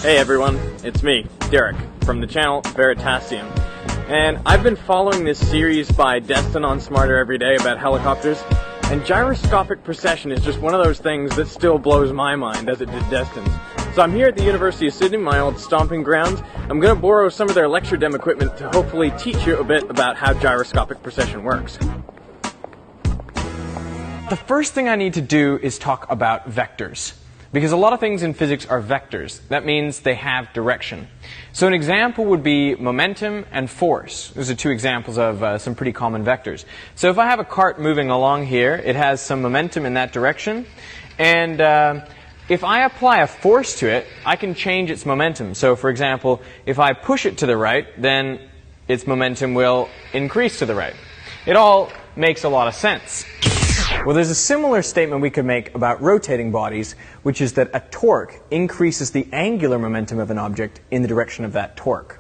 Hey everyone, it's me, Derek, from the channel Veritasium. And I've been following this series by Destin on Smarter every day about helicopters, and gyroscopic precession is just one of those things that still blows my mind as it did Destin's. So I'm here at the University of Sydney, my old stomping grounds. I'm going to borrow some of their lecture dem equipment to hopefully teach you a bit about how gyroscopic precession works. The first thing I need to do is talk about vectors. Because a lot of things in physics are vectors. That means they have direction. So an example would be momentum and force. Those are two examples of some pretty common vectors. So if I have a cart moving along here, it has some momentum in that direction. And if I apply a force to it, I can change its momentum. So for example, if I push it to the right, then its momentum will increase to the right. It all makes a lot of sense. Well, there's a similar statement we could make about rotating bodies, which is that a torque increases the angular momentum of an object in the direction of that torque.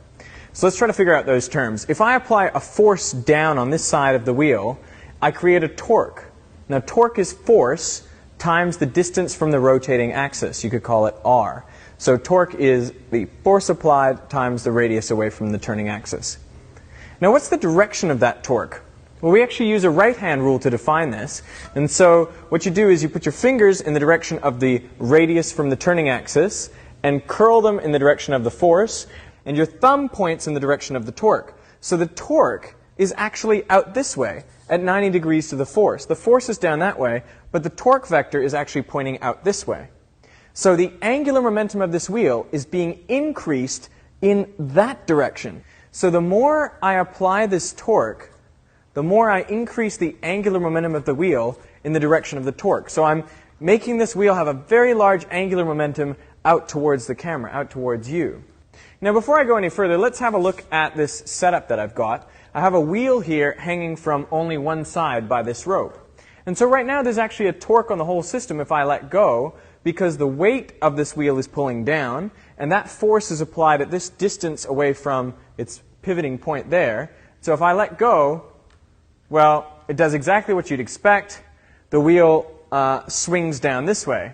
So let's try to figure out those terms. If I apply a force down on this side of the wheel, I create a torque. Now, torque is force times the distance from the rotating axis. You could call it R. So torque is the force applied times the radius away from the turning axis. Now, what's the direction of that torque? Well, we actually use a right-hand rule to define this. And so what you do is you put your fingers in the direction of the radius from the turning axis and curl them in the direction of the force, and your thumb points in the direction of the torque. So the torque is actually out this way at 90 degrees to the force. The force is down that way, but the torque vector is actually pointing out this way. So the angular momentum of this wheel is being increased in that direction. So the more I apply this torque, the more I increase the angular momentum of the wheel in the direction of the torque. So I'm making this wheel have a very large angular momentum out towards the camera, out towards you. Now, before I go any further, let's have a look at this setup that I've got. I have a wheel here hanging from only one side by this rope. And so right now there's actually a torque on the whole system if I let go, because the weight of this wheel is pulling down, and that force is applied at this distance away from its pivoting point there. So if I let go, well, it does exactly what you'd expect. The wheel swings down this way.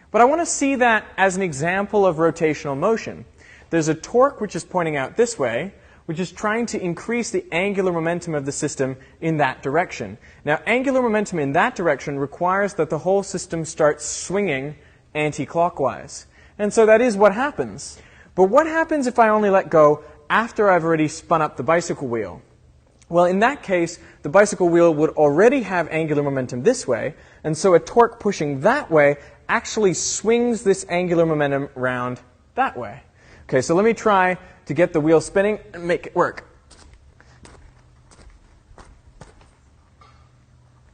But I want to see that as an example of rotational motion. There's a torque which is pointing out this way, which is trying to increase the angular momentum of the system in that direction. Now, angular momentum in that direction requires that the whole system starts swinging anti-clockwise. And so that is what happens. But what happens if I only let go after I've already spun up the bicycle wheel? Well, in that case, the bicycle wheel would already have angular momentum this way, and so a torque pushing that way actually swings this angular momentum round that way. Okay, so let me try to get the wheel spinning and make it work.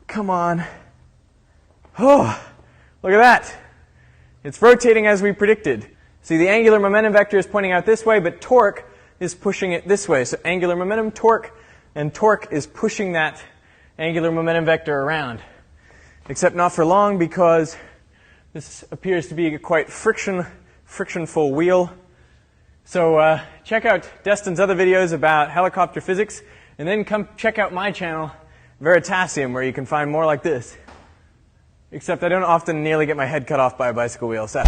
Come on. Oh, look at that. It's rotating as we predicted. See, the angular momentum vector is pointing out this way, but torque is pushing it this way. So angular momentum, torque, and torque is pushing that angular momentum vector around. Except not for long, because this appears to be a quite frictionful wheel. So check out Destin's other videos about helicopter physics, and then come check out my channel, Veritasium, where you can find more like this. Except I don't often nearly get my head cut off by a bicycle wheel. So